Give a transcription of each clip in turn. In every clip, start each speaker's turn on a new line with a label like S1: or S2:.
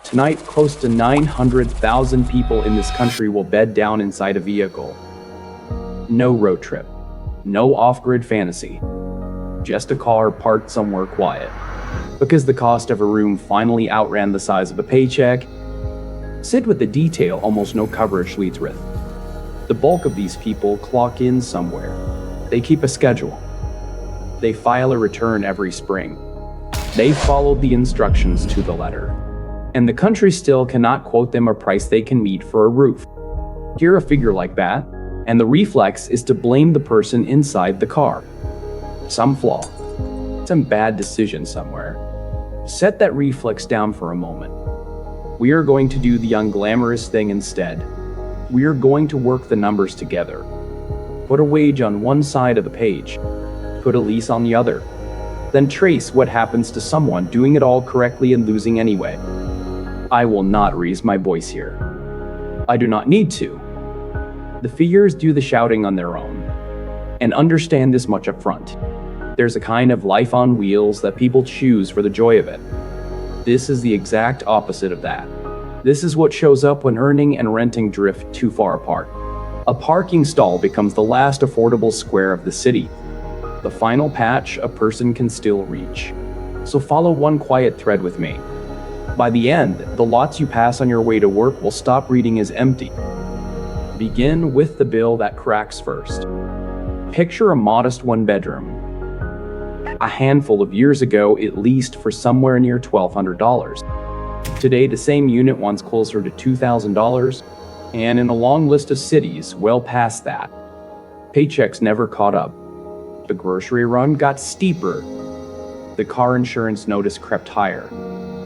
S1: Tonight, close to 900,000 people in this country will bed down inside a vehicle. No road trip. No off-grid fantasy. Just a car parked somewhere quiet. Because the cost of a room finally outran the size of a paycheck, sit with the detail almost no coverage leads with. The bulk of these people clock in somewhere. They keep a schedule. They file a return every spring. They followed the instructions to the letter. And the country still cannot quote them a price they can meet for a roof. Hear a figure like that, and the reflex is to blame the person inside the car. Some flaw. Some bad decision somewhere. Set that reflex down for a moment. We are going to do the unglamorous thing instead. We are going to work the numbers together. Put a wage on one side of the page. Put a lease on the other. Then trace what happens to someone doing it all correctly and losing anyway. I will not raise my voice here. I do not need to. The figures do the shouting on their own. And understand this much up front. There's a kind of life on wheels that people choose for the joy of it. This is the exact opposite of that. This is what shows up when earning and renting drift too far apart. A parking stall becomes the last affordable square of the city. The final patch a person can still reach. So follow one quiet thread with me. By the end, the lots you pass on your way to work will stop reading as empty. Begin with the bill that cracks first. Picture a modest one-bedroom. A handful of years ago, it leased for somewhere near $1,200. Today, the same unit wants closer to $2,000, and in a long list of cities, well past that. Paychecks never caught up. The grocery run got steeper. The car insurance notice crept higher.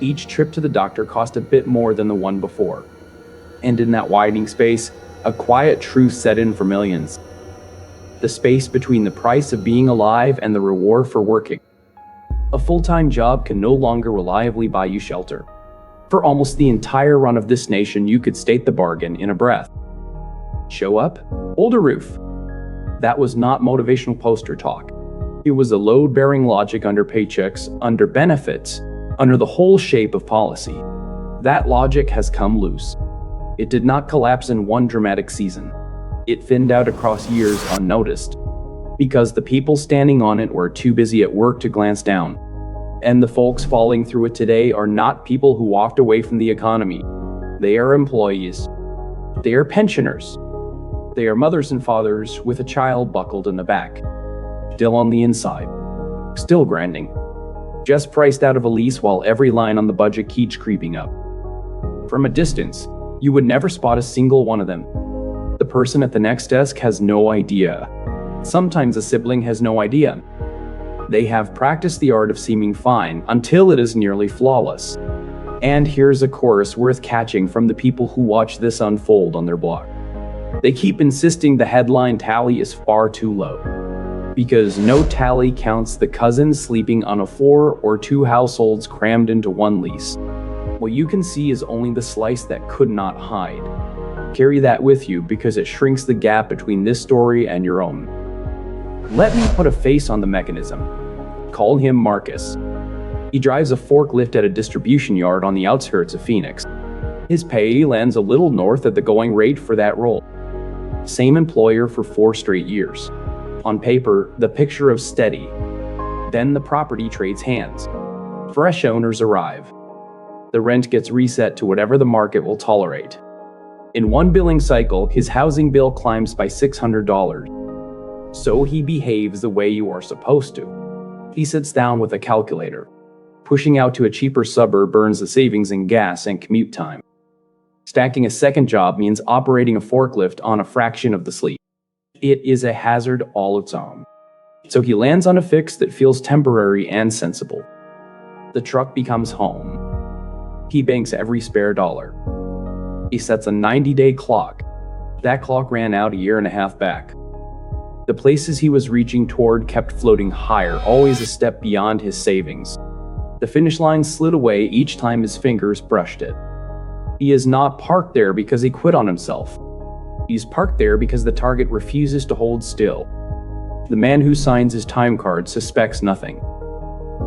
S1: Each trip to the doctor cost a bit more than the one before. And in that widening space, a quiet truth set in for millions. The space between the price of being alive and the reward for working. A full-time job can no longer reliably buy you shelter. For almost the entire run of this nation, you could state the bargain in a breath. Show up, hold a roof. That was not motivational poster talk. It was a load-bearing logic under paychecks, under benefits, under the whole shape of policy. That logic has come loose. It did not collapse in one dramatic season. It thinned out across years unnoticed. Because the people standing on it were too busy at work to glance down. And the folks falling through it today are not people who walked away from the economy. They are employees. They are pensioners. They are mothers and fathers with a child buckled in the back. Still on the inside. Still grinding. Just priced out of a lease while every line on the budget keeps creeping up. From a distance, you would never spot a single one of them. The person at the next desk has no idea. Sometimes a sibling has no idea. They have practiced the art of seeming fine until it is nearly flawless. And here's a chorus worth catching from the people who watch this unfold on their block. They keep insisting the headline tally is far too low. Because no tally counts the cousins sleeping on a 4 or 2 households crammed into one lease. What you can see is only the slice that could not hide. Carry that with you because it shrinks the gap between this story and your own. Let me put a face on the mechanism. Call him Marcus. He drives a forklift at a distribution yard on the outskirts of Phoenix. His pay lands a little north of the going rate for that role. Same employer for 4 straight years. On paper, the picture of steady. Then the property trades hands. Fresh owners arrive. The rent gets reset to whatever the market will tolerate. In one billing cycle, his housing bill climbs by $600. So he behaves the way you are supposed to. He sits down with a calculator. Pushing out to a cheaper suburb burns the savings in gas and commute time. Stacking a second job means operating a forklift on a fraction of the sleep. It is a hazard all its own. So he lands on a fix that feels temporary and sensible. The truck becomes home. He banks every spare dollar. He sets a 90-day clock. That clock ran out a year and a half back. The places he was reaching toward kept floating higher, always a step beyond his savings. The finish line slid away each time his fingers brushed it. He is not parked there because he quit on himself. He's parked there because the target refuses to hold still. The man who signs his time card suspects nothing.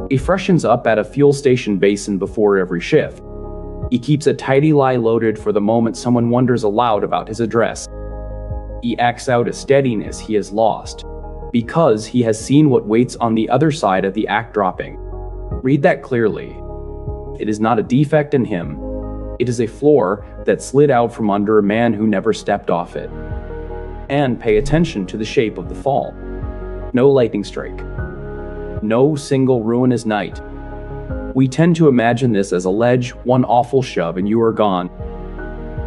S1: He freshens up at a fuel station basin before every shift. He keeps a tidy lie loaded for the moment someone wonders aloud about his address. He acts out a steadiness he has lost, because he has seen what waits on the other side of the act dropping. Read that clearly. It is not a defect in him. It is a floor that slid out from under a man who never stepped off it. And pay attention to the shape of the fall. No lightning strike. No single ruinous night. We tend to imagine this as a ledge, one awful shove, and you are gone.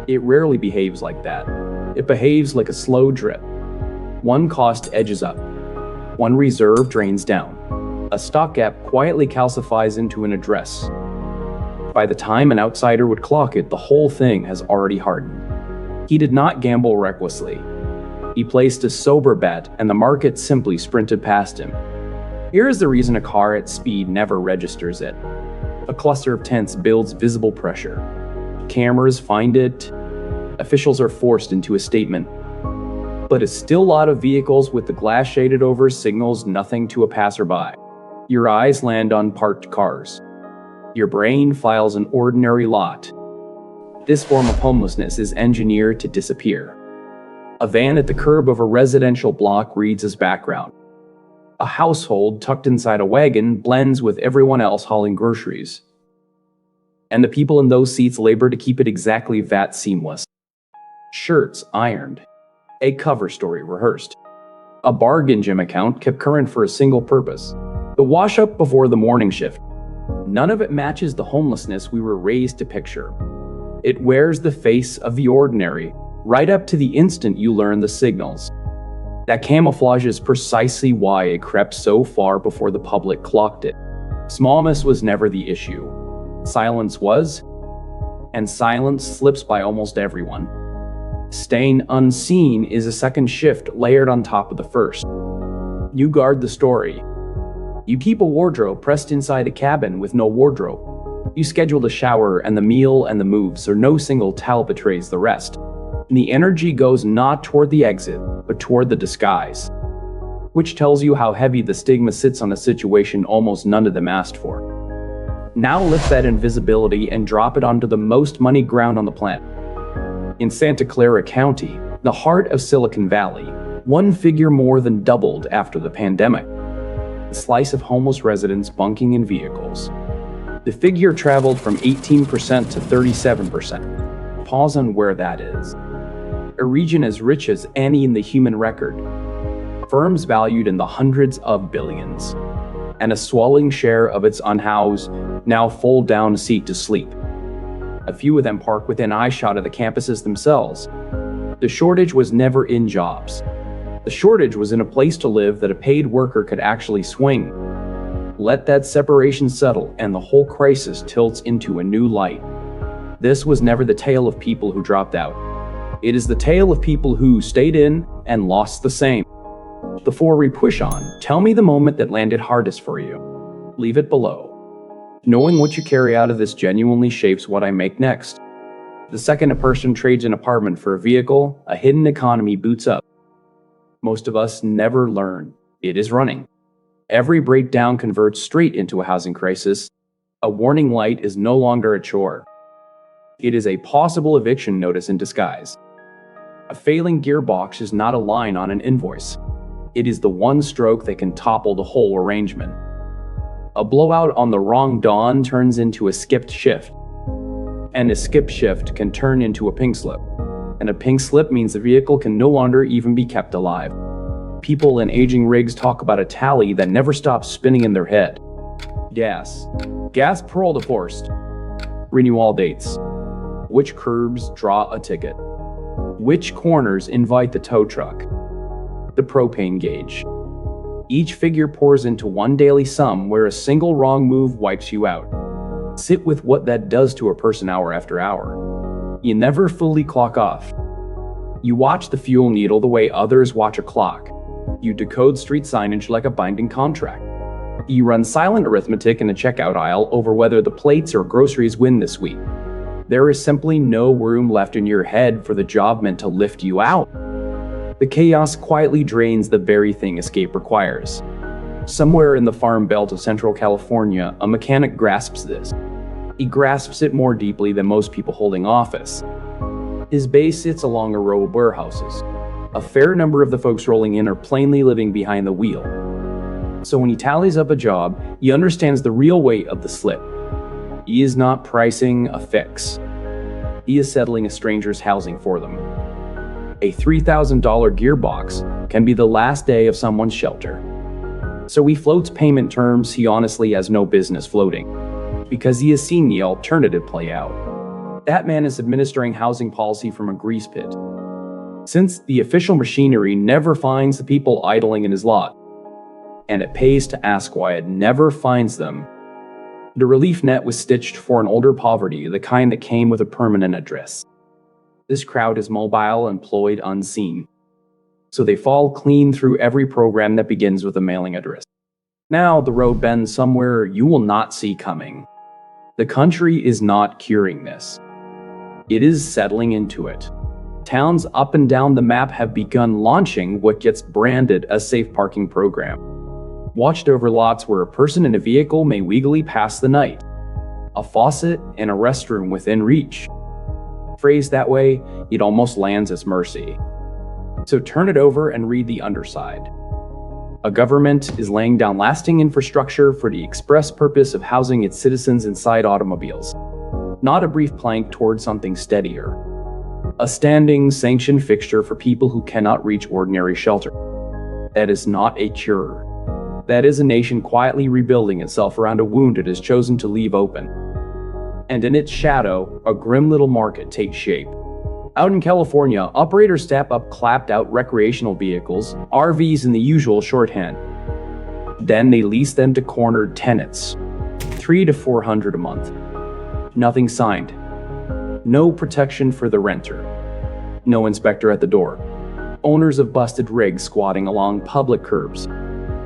S1: It rarely behaves like that. It behaves like a slow drip. One cost edges up. One reserve drains down. A stopgap quietly calcifies into an address. By the time an outsider would clock it, the whole thing has already hardened. He did not gamble recklessly. He placed a sober bet, and the market simply sprinted past him. Here is the reason a car at speed never registers it. A cluster of tents builds visible pressure. Cameras find it. Officials are forced into a statement. But a still lot of vehicles with the glass shaded over signals nothing to a passerby. Your eyes land on parked cars. Your brain files an ordinary lot. This form of homelessness is engineered to disappear. A van at the curb of a residential block reads as background. A household tucked inside a wagon blends with everyone else hauling groceries. And the people in those seats labor to keep it exactly that seamless. Shirts ironed. A cover story rehearsed. A bargain gym account kept current for a single purpose. The wash-up before the morning shift. None of it matches the homelessness we were raised to picture. It wears the face of the ordinary, right up to the instant you learn the signals. That camouflage is precisely why it crept so far before the public clocked it. Smallness was never the issue. Silence was, and silence slips by almost everyone. Staying unseen is a second shift layered on top of the first. You guard the story. You keep a wardrobe pressed inside a cabin with no wardrobe. You schedule the shower and the meal and the moves, so no single towel betrays the rest. And the energy goes not toward the exit, but toward the disguise. Which tells you how heavy the stigma sits on a situation almost none of them asked for. Now lift that invisibility and drop it onto the most moneyed ground on the planet. In Santa Clara County, the heart of Silicon Valley, one figure more than doubled after the pandemic. The slice of homeless residents bunking in vehicles. The figure traveled from 18% to 37%. Pause on where that is. A region as rich as any in the human record. Firms valued in the hundreds of billions. And a swelling share of its unhoused, now fold down seat to sleep. A few of them park within eyeshot of the campuses themselves. The shortage was never in jobs. The shortage was in a place to live that a paid worker could actually swing. Let that separation settle and the whole crisis tilts into a new light. This was never the tale of people who dropped out. It is the tale of people who stayed in and lost the same. Before we push on, tell me the moment that landed hardest for you. Leave it below. Knowing what you carry out of this genuinely shapes what I make next. The second a person trades an apartment for a vehicle, a hidden economy boots up. Most of us never learn. It is running. Every breakdown converts straight into a housing crisis. A warning light is no longer a chore. It is a possible eviction notice in disguise. A failing gearbox is not a line on an invoice. It is the one stroke that can topple the whole arrangement. A blowout on the wrong dawn turns into a skipped shift. And a skipped shift can turn into a pink slip. And a pink slip means the vehicle can no longer even be kept alive. People in aging rigs talk about a tally that never stops spinning in their head. Gas parole divorced. Renew all dates. Which curbs draw a ticket? Which corners invite the tow truck? The propane gauge. Each figure pours into one daily sum where a single wrong move wipes you out. Sit with what that does to a person hour after hour. You never fully clock off. You watch the fuel needle the way others watch a clock. You decode street signage like a binding contract. You run silent arithmetic in the checkout aisle over whether the plates or groceries win this week. There is simply no room left in your head for the job meant to lift you out. The chaos quietly drains the very thing escape requires. Somewhere in the farm belt of Central California, a mechanic grasps this. He grasps it more deeply than most people holding office. His base sits along a row of warehouses. A fair number of the folks rolling in are plainly living behind the wheel. So when he tallies up a job, he understands the real weight of the slip. He is not pricing a fix. He is settling a stranger's housing for them. A $3,000 gearbox can be the last day of someone's shelter. So he floats payment terms he honestly has no business floating, because he has seen the alternative play out. That man is administering housing policy from a grease pit. Since the official machinery never finds the people idling in his lot, and it pays to ask why it never finds them, the relief net was stitched for an older poverty, the kind that came with a permanent address. This crowd is mobile, employed, unseen. So they fall clean through every program that begins with a mailing address. Now the road bends somewhere you will not see coming. The country is not curing this. It is settling into it. Towns up and down the map have begun launching what gets branded a safe parking program. Watched over lots where a person in a vehicle may legally pass the night. A faucet and a restroom within reach. Phrased that way, it almost lands as mercy. So turn it over and read the underside. A government is laying down lasting infrastructure for the express purpose of housing its citizens inside automobiles. Not a brief plank toward something steadier. A standing, sanctioned fixture for people who cannot reach ordinary shelter. That is not a cure. That is a nation quietly rebuilding itself around a wound it has chosen to leave open. And in its shadow, a grim little market takes shape. Out in California, operators step up clapped-out recreational vehicles, RVs in the usual shorthand. Then they lease them to cornered tenants, $300 to $400 a month. Nothing signed. No protection for the renter. No inspector at the door. Owners of busted rigs squatting along public curbs,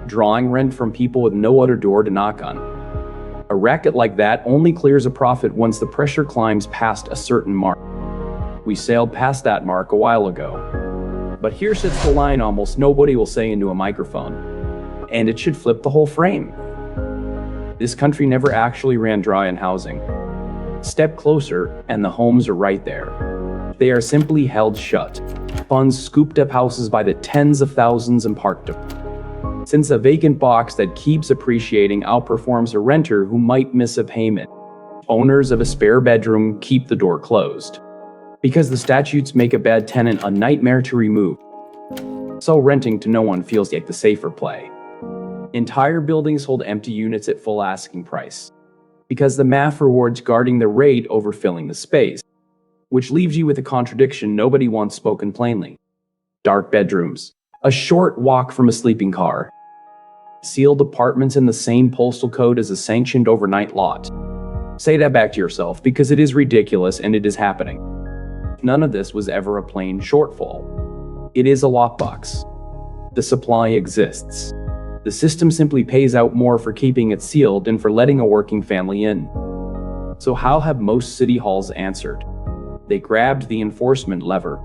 S1: drawing rent from people with no other door to knock on. A racket like that only clears a profit once the pressure climbs past a certain mark. We sailed past that mark a while ago. But here sits the line almost nobody will say into a microphone. And it should flip the whole frame. This country never actually ran dry in housing. Step closer, and the homes are right there. They are simply held shut. Funds scooped up houses by the tens of thousands and parked them. Since a vacant box that keeps appreciating outperforms a renter who might miss a payment, owners of a spare bedroom keep the door closed. Because the statutes make a bad tenant a nightmare to remove. So renting to no one feels like the safer play. Entire buildings hold empty units at full asking price, because the math rewards guarding the rate over filling the space, which leaves you with a contradiction nobody wants spoken plainly. Dark bedrooms, a short walk from a sleeping car, sealed apartments in the same postal code as a sanctioned overnight lot. Say that back to yourself, because it is ridiculous and it is happening. None of this was ever a plain shortfall. It is a lockbox. The supply exists. The system simply pays out more for keeping it sealed than for letting a working family in. So how have most city halls answered? They grabbed the enforcement lever.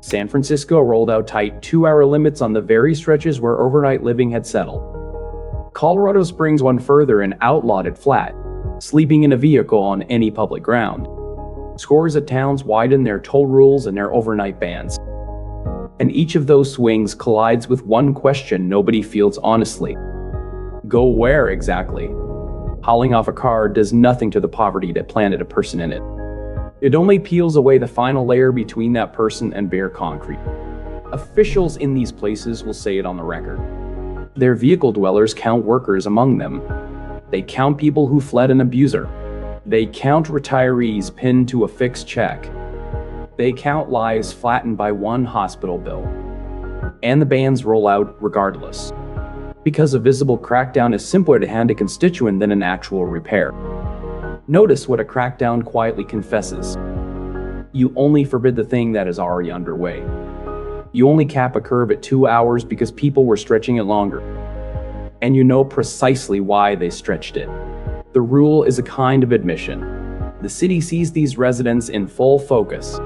S1: San Francisco rolled out tight 2-hour limits on the very stretches where overnight living had settled. Colorado Springs went further and outlawed it flat, sleeping in a vehicle on any public ground. Scores of towns widened their toll rules and their overnight bans. And each of those swings collides with one question nobody fields honestly. Go where exactly? Hauling off a car does nothing to the poverty that planted a person in it. It only peels away the final layer between that person and bare concrete. Officials in these places will say it on the record. Their vehicle dwellers count workers among them. They count people who fled an abuser. They count retirees pinned to a fixed check. They count lives flattened by one hospital bill. And the bans roll out regardless. Because a visible crackdown is simpler to hand a constituent than an actual repair. Notice what a crackdown quietly confesses. You only forbid the thing that is already underway. You only cap a curve at 2 hours because people were stretching it longer. And you know precisely why they stretched it. The rule is a kind of admission. The city sees these residents in full focus.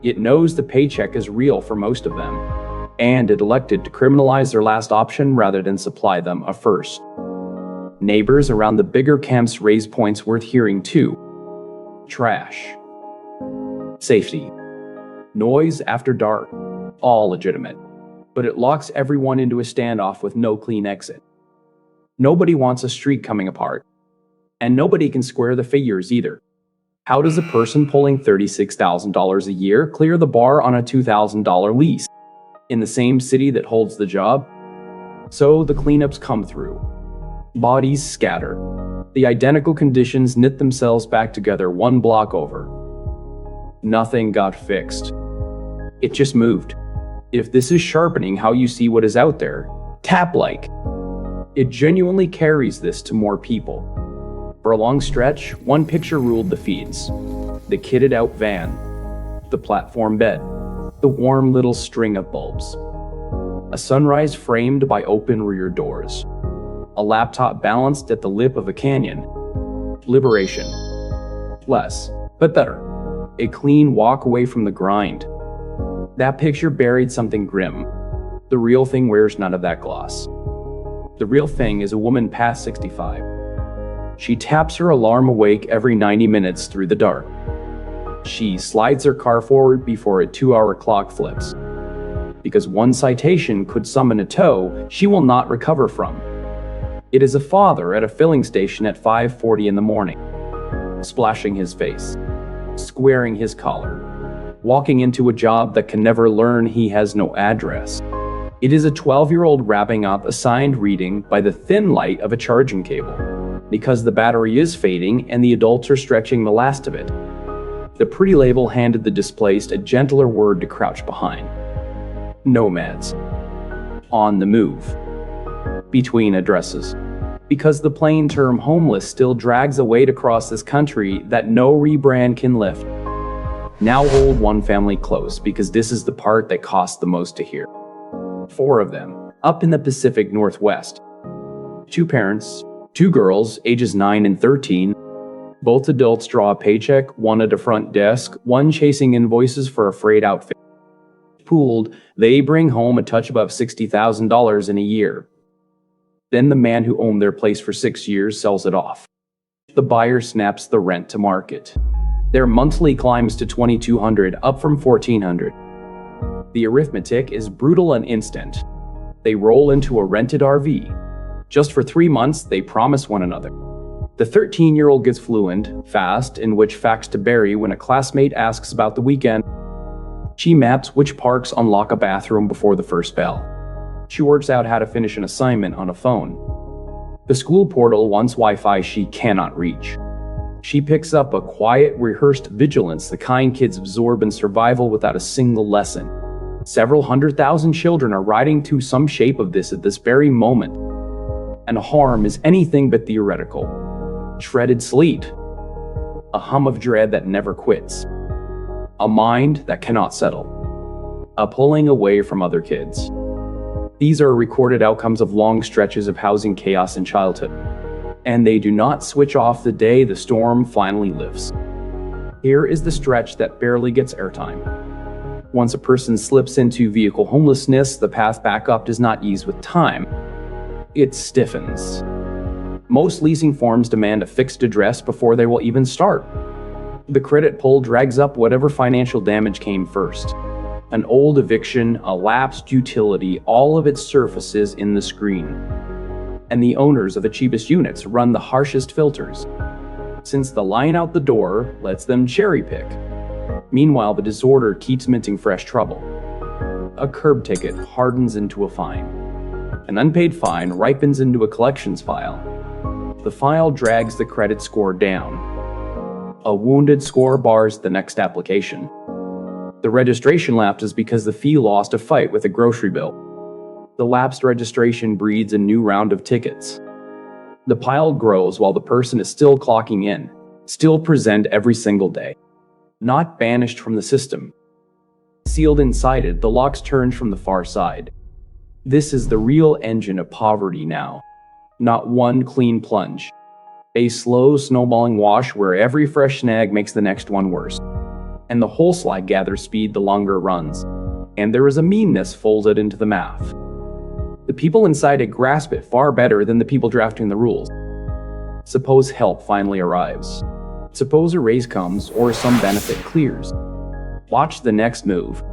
S1: It knows the paycheck is real for most of them, and it elected to criminalize their last option rather than supply them a first. Neighbors around the bigger camps raise points worth hearing too. Trash. Safety. Noise after dark. All legitimate. But it locks everyone into a standoff with no clean exit. Nobody wants a street coming apart. And nobody can square the figures either. How does a person pulling $36,000 a year clear the bar on a $2,000 lease? In the same city that holds the job? So the cleanups come through. Bodies scatter. The identical conditions knit themselves back together one block over. Nothing got fixed. It just moved. If this is sharpening how you see what is out there, tap-like. It genuinely carries this to more people. For a long stretch, one picture ruled the feeds. The kitted-out van, the platform bed, the warm little string of bulbs. A sunrise framed by open rear doors. A laptop balanced at the lip of a canyon. Liberation. Less, but better. A clean walk away from the grind. That picture buried something grim. The real thing wears none of that gloss. The real thing is a woman past 65. She taps her alarm awake every 90 minutes through the dark. She slides her car forward before a 2-hour clock flips. Because one citation could summon a tow she will not recover from. It is a father at a filling station at 5:40 in the morning, splashing his face, squaring his collar, walking into a job that can never learn he has no address. It is a 12-year-old wrapping up a signed reading by the thin light of a charging cable, because the battery is fading and the adults are stretching the last of it. The pretty label handed the displaced a gentler word to crouch behind. Nomads. On the move. Between addresses. Because the plain term homeless still drags a weight across this country that no rebrand can lift. Now hold one family close, because this is the part that costs the most to hear. 4 of them, up in the Pacific Northwest. 2 parents, 2 girls, ages 9 and 13. Both adults draw a paycheck, one at a front desk, one chasing invoices for a frayed outfit. Pooled, they bring home a touch above $60,000 in a year. Then the man who owned their place for 6 years sells it off. The buyer snaps the rent to market. Their monthly climbs to $2,200, up from $1,400. The arithmetic is brutal and instant. They roll into a rented RV. Just for 3 months, they promise one another. The 13-year-old gets fluent, fast, in which facts to bury when a classmate asks about the weekend. She maps which parks unlock a bathroom before the first bell. She works out how to finish an assignment on a phone. The school portal wants Wi-Fi she cannot reach. She picks up a quiet, rehearsed vigilance, the kind kids absorb in survival without a single lesson. Several 100,000 children are riding to some shape of this at this very moment. And harm is anything but theoretical. Shredded sleet. A hum of dread that never quits. A mind that cannot settle. A pulling away from other kids. These are recorded outcomes of long stretches of housing chaos in childhood. And they do not switch off the day the storm finally lifts. Here is the stretch that barely gets airtime. Once a person slips into vehicle homelessness, the path back up does not ease with time. It stiffens. Most leasing forms demand a fixed address before they will even start. The credit pull drags up whatever financial damage came first. An old eviction, a lapsed utility, all of its surfaces in the screen. And the owners of the cheapest units run the harshest filters, since the line out the door lets them cherry pick. Meanwhile, the disorder keeps minting fresh trouble. A curb ticket hardens into a fine. An unpaid fine ripens into a collections file. The file drags the credit score down. A wounded score bars the next application. The registration lapse is because the fee lost a fight with a grocery bill. The lapsed registration breeds a new round of tickets. The pile grows while the person is still clocking in, still present every single day. Not banished from the system. Sealed inside it, the locks turn from the far side. This is the real engine of poverty now. Not one clean plunge. A slow snowballing wash where every fresh snag makes the next one worse. And the whole slide gathers speed the longer it runs. And there is a meanness folded into the math. The people inside it grasp it far better than the people drafting the rules. Suppose help finally arrives. Suppose a raise comes or some benefit clears. Watch the next move.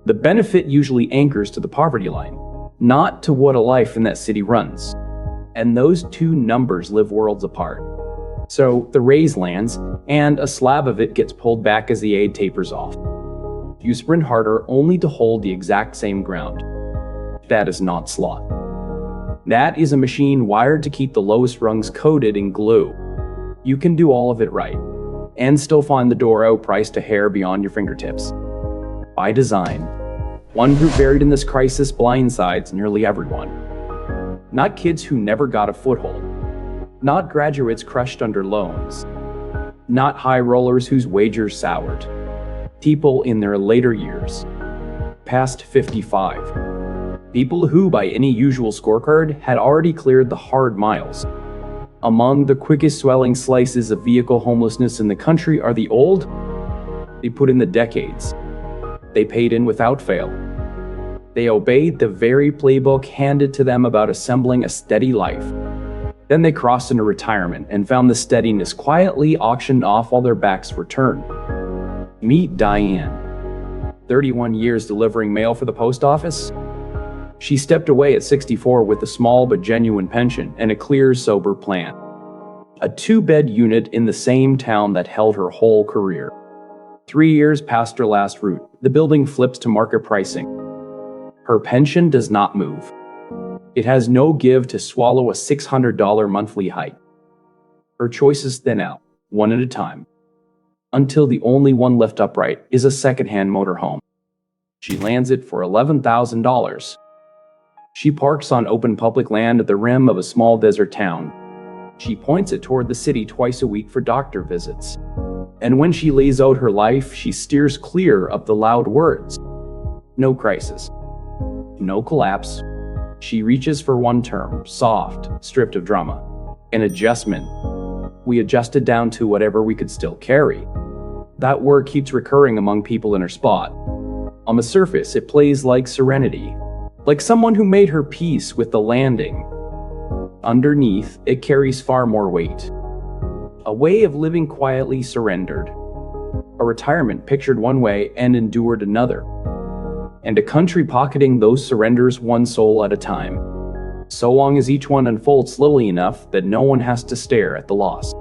S1: The benefit usually anchors to the poverty line, not to what a life in that city runs. And those two numbers live worlds apart. So the raise lands, and a slab of it gets pulled back as the aid tapers off. You sprint harder only to hold the exact same ground. That is not slot. That is a machine wired to keep the lowest rungs coated in glue. You can do all of it right, and still find the door outpriced a hair beyond your fingertips. By design, one group buried in this crisis blindsides nearly everyone. Not kids who never got a foothold. Not graduates crushed under loans. Not high rollers whose wagers soured. People in their later years, past 55. People who, by any usual scorecard, had already cleared the hard miles. Among the quickest swelling slices of vehicle homelessness in the country are the old. They put in the decades. They paid in without fail. They obeyed the very playbook handed to them about assembling a steady life. Then they crossed into retirement and found the steadiness quietly auctioned off while their backs were turned. Meet Diane. 31 years delivering mail for the post office. She stepped away at 64 with a small but genuine pension and a clear, sober plan. A 2-bed unit in the same town that held her whole career. 3 years past her last route, the building flips to market pricing. Her pension does not move. It has no give to swallow a $600 monthly hike. Her choices thin out, one at a time, until the only one left upright is a secondhand motorhome. She lands it for $11,000. She parks on open public land at the rim of a small desert town. She points it toward the city twice a week for doctor visits. And when she lays out her life, she steers clear of the loud words. No crisis. No collapse. She reaches for one term, soft, stripped of drama. An adjustment. We adjusted down to whatever we could still carry. That word keeps recurring among people in her spot. On the surface, it plays like serenity, like someone who made her peace with the landing. Underneath, it carries far more weight. A way of living quietly surrendered. A retirement pictured one way and endured another. And a country pocketing those surrenders one soul at a time, so long as each one unfolds slowly enough that no one has to stare at the loss.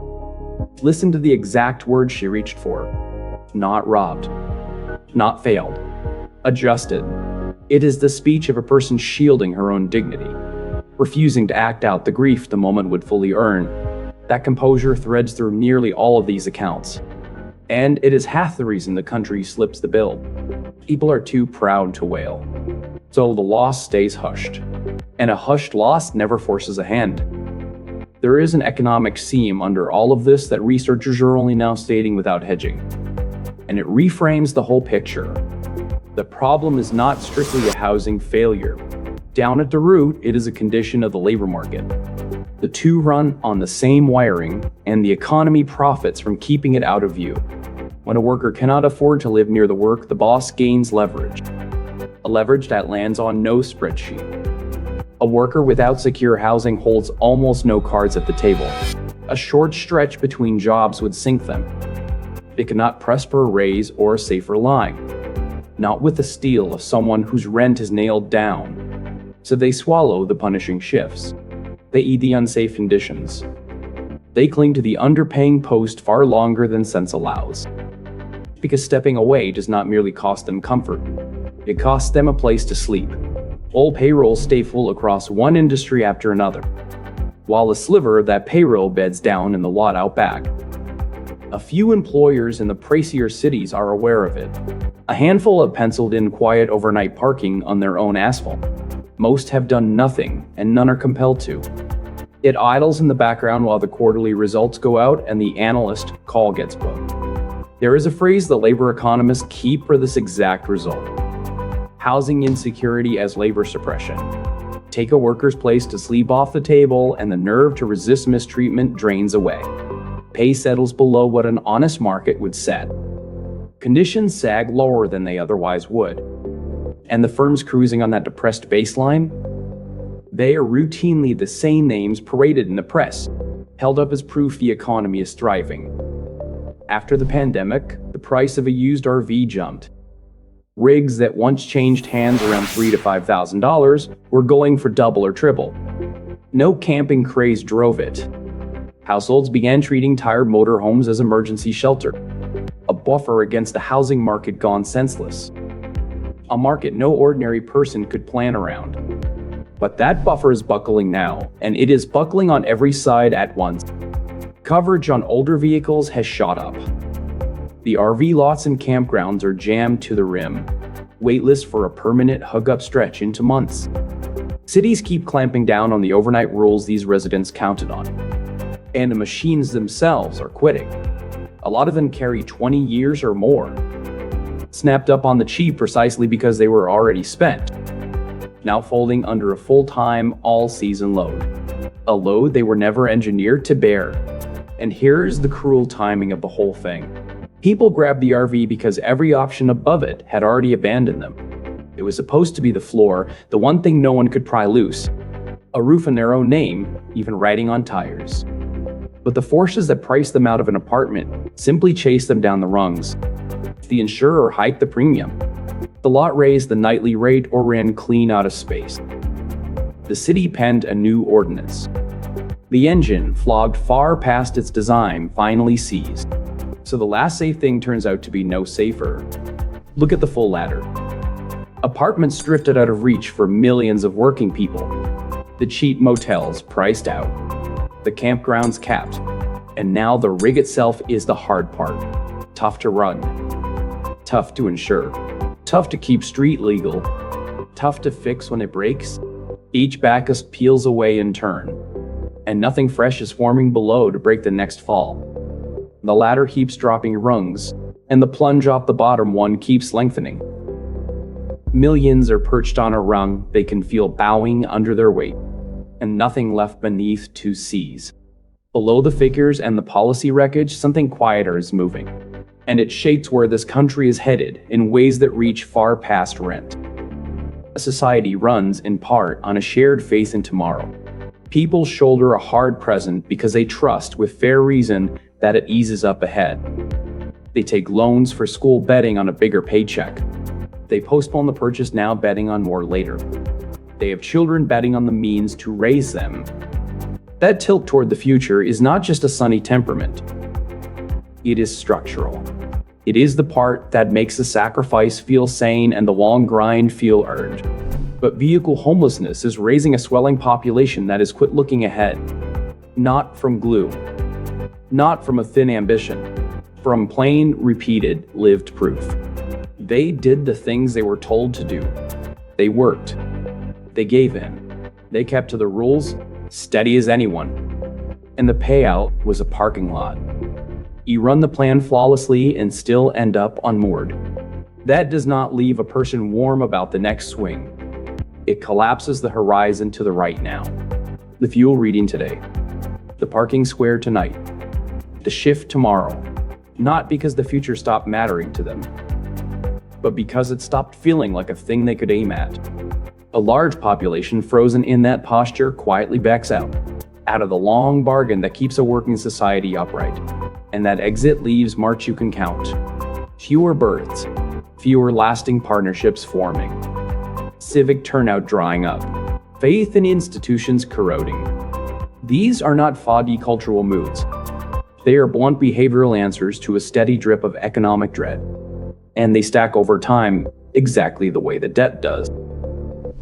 S1: Listen to the exact words she reached for. Not robbed. Not failed. Adjusted. It is the speech of a person shielding her own dignity, refusing to act out the grief the moment would fully earn. That composure threads through nearly all of these accounts. And it is half the reason the country slips the bill. People are too proud to wail. So the loss stays hushed. And a hushed loss never forces a hand. There is an economic seam under all of this that researchers are only now stating without hedging. And it reframes the whole picture. The problem is not strictly a housing failure. Down at the root, it is a condition of the labor market. The two run on the same wiring, and the economy profits from keeping it out of view. When a worker cannot afford to live near the work, the boss gains leverage. A leverage that lands on no spreadsheet. A worker without secure housing holds almost no cards at the table. A short stretch between jobs would sink them. They cannot press for a raise or a safer line. Not with the steel of someone whose rent is nailed down. So they swallow the punishing shifts. They eat the unsafe conditions. They cling to the underpaying post far longer than sense allows. Because stepping away does not merely cost them comfort. It costs them a place to sleep. All payrolls stay full across one industry after another, while a sliver of that payroll beds down in the lot out back. A few employers in the pricier cities are aware of it. A handful have penciled in quiet overnight parking on their own asphalt. Most have done nothing, and none are compelled to. It idles in the background while the quarterly results go out and the analyst call gets booked. There is a phrase that labor economists keep for this exact result. Housing insecurity as labor suppression. Take a worker's place to sleep off the table and the nerve to resist mistreatment drains away. Pay settles below what an honest market would set. Conditions sag lower than they otherwise would. And the firms cruising on that depressed baseline? They are routinely the same names paraded in the press. held up as proof the economy is thriving. After the pandemic, the price of a used RV jumped. Rigs that once changed hands around $3,000 to $5,000 were going for double or triple. No camping craze drove it. Households began treating tired motorhomes as emergency shelter, a buffer against a housing market gone senseless. A market no ordinary person could plan around. But that buffer is buckling now, and it is buckling on every side at once. Coverage on older vehicles has shot up. The RV lots and campgrounds are jammed to the rim. Waitlists for a permanent hookup stretch into months. Cities keep clamping down on the overnight rules these residents counted on. And the machines themselves are quitting. A lot of them carry 20 years or more. Snapped up on the cheap precisely because they were already spent. Now folding under a full-time, all-season load. A load they were never engineered to bear. And here's the cruel timing of the whole thing. People grabbed the RV because every option above it had already abandoned them. It was supposed to be the floor, the one thing no one could pry loose. A roof in their own name, even riding on tires. But the forces that priced them out of an apartment simply chased them down the rungs. The insurer hiked the premium. The lot raised the nightly rate or ran clean out of space. The city penned a new ordinance. The engine, flogged far past its design, finally seized. So the last safe thing turns out to be no safer. Look at the full ladder. Apartments drifted out of reach for millions of working people. The cheap motels priced out. The campgrounds capped. And now the rig itself is the hard part. Tough to run. Tough to insure. Tough to keep street legal. Tough to fix when it breaks. Each bacchus peels away in turn. And nothing fresh is forming below to break the next fall. The ladder keeps dropping rungs, and the plunge off the bottom one keeps lengthening. Millions are perched on a rung they can feel bowing under their weight, and nothing left beneath to seize. Below the figures and the policy wreckage, something quieter is moving, and it shapes where this country is headed in ways that reach far past rent. A society runs, in part, on a shared faith in tomorrow. People shoulder a hard present because they trust, with fair reason, that it eases up ahead. They take loans for school betting on a bigger paycheck. They postpone the purchase now, betting on more later. They have children betting on the means to raise them. That tilt toward the future is not just a sunny temperament. It is structural. It is the part that makes the sacrifice feel sane and the long grind feel earned. But vehicle homelessness is raising a swelling population that has quit looking ahead. Not from glue. Not from a thin ambition. From plain, repeated, lived proof. They did the things they were told to do. They worked. They gave in. They kept to the rules, steady as anyone. And the payout was a parking lot. You run the plan flawlessly and still end up unmoored. That does not leave a person warm about the next swing. It collapses the horizon to the right now. The fuel reading today. The parking square tonight. The shift tomorrow. Not because the future stopped mattering to them, but because it stopped feeling like a thing they could aim at. A large population frozen in that posture quietly backs out of the long bargain that keeps a working society upright. And that exit leaves marks you can count. Fewer births, fewer lasting partnerships forming. Civic turnout drying up. Faith in institutions corroding. These are not foggy cultural moods. They are blunt behavioral answers to a steady drip of economic dread. And they stack over time exactly the way the debt does.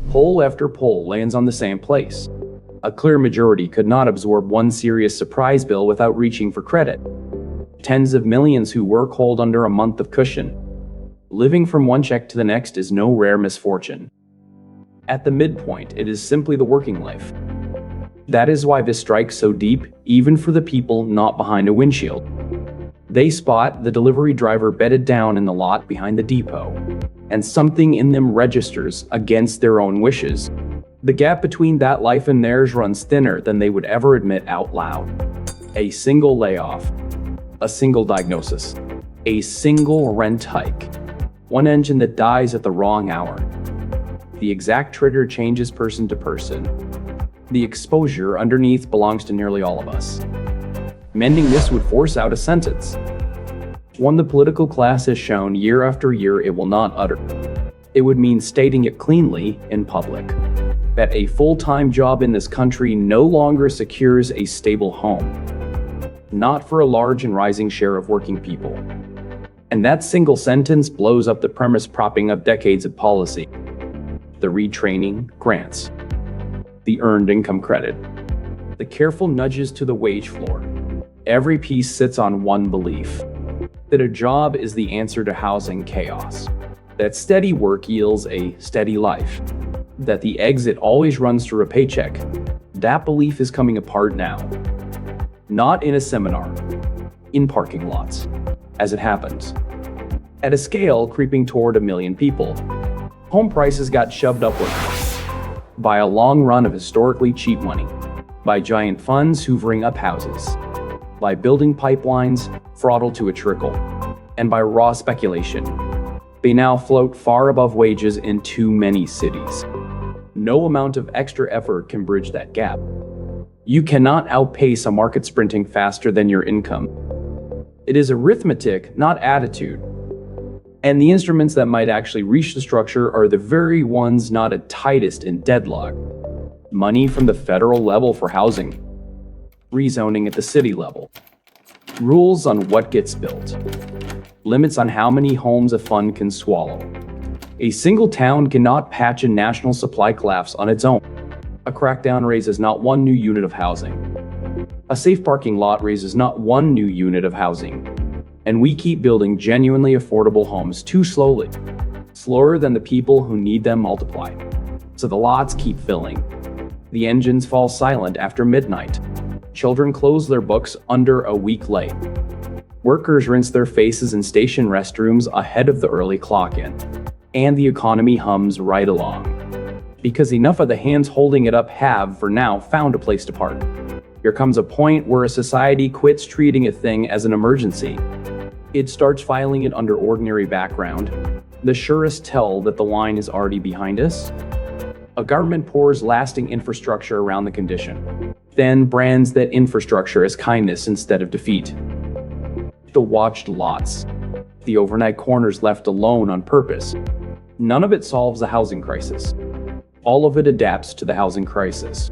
S1: Poll after poll lands on the same place. A clear majority could not absorb one serious surprise bill without reaching for credit. Tens of millions who work hold under a month of cushion. Living from one check to the next is no rare misfortune. At the midpoint, it is simply the working life. That is why this strikes so deep, even for the people not behind a windshield. They spot the delivery driver bedded down in the lot behind the depot, and something in them registers against their own wishes. The gap between that life and theirs runs thinner than they would ever admit out loud. A single layoff, a single diagnosis, a single rent hike, one engine that dies at the wrong hour. The exact trigger changes person to person. The exposure underneath belongs to nearly all of us. Mending this would force out a sentence, one the political class has shown year after year it will not utter. It would mean stating it cleanly in public, that a full-time job in this country no longer secures a stable home, not for a large and rising share of working people. And that single sentence blows up the premise propping up decades of policy. The retraining grants, the earned income credit, the careful nudges to the wage floor. Every piece sits on one belief, that a job is the answer to housing chaos, that steady work yields a steady life, that the exit always runs through a paycheck. That belief is coming apart now. Not in a seminar, in parking lots, as it happens. At a scale creeping toward 1 million people, home prices got shoved upward by a long run of historically cheap money, by giant funds hoovering up houses, by building pipelines throttled to a trickle, and by raw speculation. They now float far above wages in too many cities. No amount of extra effort can bridge that gap. You cannot outpace a market sprinting faster than your income. It is arithmetic, not attitude. And the instruments that might actually reach the structure are the very ones not at tightest in deadlock. Money from the federal level for housing, rezoning at the city level, rules on what gets built, limits on how many homes a fund can swallow. A single town cannot patch a national supply collapse on its own. A crackdown raises not one new unit of housing. A safe parking lot raises not one new unit of housing. And we keep building genuinely affordable homes too slowly, slower than the people who need them multiply. So the lots keep filling. The engines fall silent after midnight. Children close their books under a week late. Workers rinse their faces in station restrooms ahead of the early clock-in. And the economy hums right along. Because enough of the hands holding it up have, for now, found a place to park. Here comes a point where a society quits treating a thing as an emergency. It starts filing it under ordinary background. The surest tell that the line is already behind us. A government pours lasting infrastructure around the condition, then brands that infrastructure as kindness instead of defeat. The watched lots, the overnight corners left alone on purpose. None of it solves the housing crisis. All of it adapts to the housing crisis.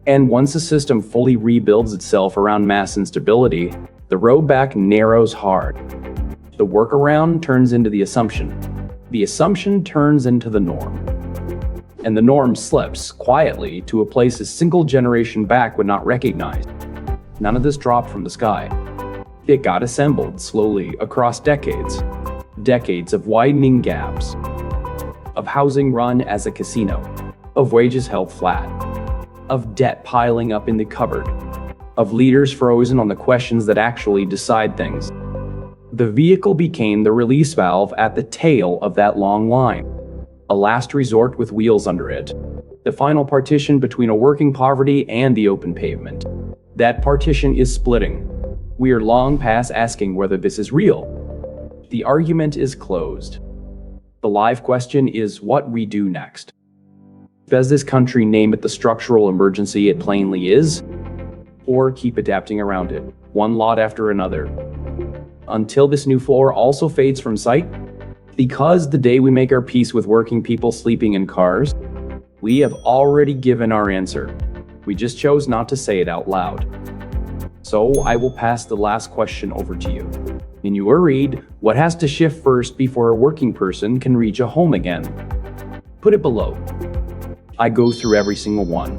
S1: And once a system fully rebuilds itself around mass instability, the road back narrows hard. The workaround turns into the assumption. The assumption turns into the norm. And the norm slips quietly to a place a single generation back would not recognize. None of this dropped from the sky. It got assembled slowly across decades. Decades of widening gaps. Of housing run as a casino. Of wages held flat. Of debt piling up in the cupboard. Of leaders frozen on the questions that actually decide things. The vehicle became the release valve at the tail of that long line. A last resort with wheels under it. The final partition between a working poverty and the open pavement. That partition is splitting. We are long past asking whether this is real. The argument is closed. The live question is what we do next. Does this country name it the structural emergency it plainly is? Or keep adapting around it, one lot after another, until this new floor also fades from sight? Because the day we make our peace with working people sleeping in cars, we have already given our answer. We just chose not to say it out loud. So I will pass the last question over to you. And you will read, what has to shift first before a working person can reach a home again? Put it below. I go through every single one.